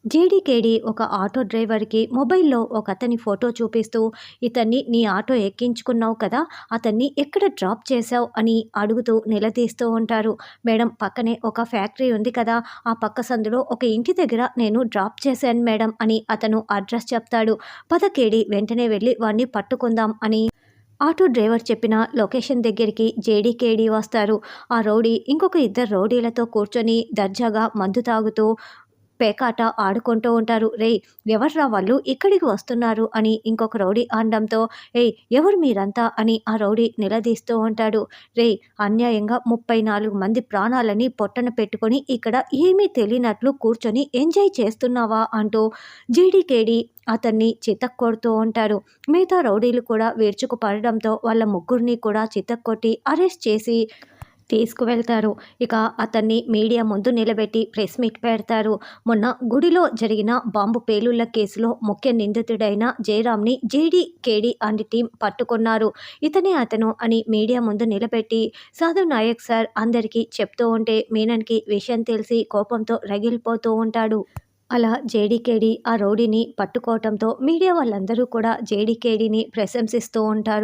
జేడీకేడీ ఒక ఆటో డ్రైవర్కి మొబైల్లో ఒక అతని ఫోటో చూపిస్తూ, ఇతన్ని నీ ఆటో ఎక్కించుకున్నావు కదా, అతన్ని ఎక్కడ డ్రాప్ చేశావు అని అడుగుతూ నిలదీస్తూ ఉంటారు. మేడం, పక్కనే ఒక ఫ్యాక్టరీ ఉంది కదా, ఆ పక్క సందులో ఒక ఇంటి దగ్గర నేను డ్రాప్ చేశాను మేడం అని అతను అడ్రస్ చెప్తాడు. పద కేడీ, వెంటనే వెళ్ళి వాడిని పట్టుకుందాం అని ఆటో డ్రైవర్ చెప్పిన లొకేషన్ దగ్గరికి జేడీకేడీ వస్తారు. ఆ రౌడీ ఇంకొక ఇద్దరు రౌడీలతో కూర్చొని దర్జాగా మందు తాగుతూ పేకాట ఆడుకుంటూ ఉంటారు. రేయ్, ఎవర్రా వాళ్ళు ఇక్కడికి వస్తున్నారు అని ఇంకొక రౌడీ అనడంతో, ఏయ్ ఎవరు మీరంతా అని ఆ రౌడీ నిలదీస్తూ ఉంటాడు. రేయ్, అన్యాయంగా 34 మంది ప్రాణాలని పొట్టన పెట్టుకొని ఇక్కడ ఏమీ తెలియనట్లు కూర్చొని ఎంజాయ్ చేస్తున్నావా అంటూ జీడీకేడి అతన్ని చితక్కొడుతూ ఉంటారు. మిగతా రౌడీలు కూడా విరుచుకుపడడంతో వాళ్ళ ముగ్గురిని కూడా చితక్కొట్టి అరెస్ట్ చేసి తీసుకువెళ్తారు. ఇక అతన్ని మీడియా ముందు నిలబెట్టి ప్రెస్ మీట్ పెడతారు. మొన్న గుడిలో జరిగిన బాంబు పేలుళ్ల కేసులో ముఖ్య నిందితుడైన జయరాంని జేడీకేడీ అండ్ టీం పట్టుకున్నారు. ఇతనే అతను అని మీడియా ముందు నిలబెట్టి సాధు నాయక్ సార్ అందరికీ చెప్తూ ఉంటే మీనన్కి విషయం తెలిసి కోపంతో రగిలిపోతూ ఉంటాడు. అలా జేడీకేడీ ఆ రౌడీని పట్టుకోవటంతో మీడియా వాళ్ళందరూ కూడా జేడీకేడీని ప్రశంసిస్తూ ఉంటారు.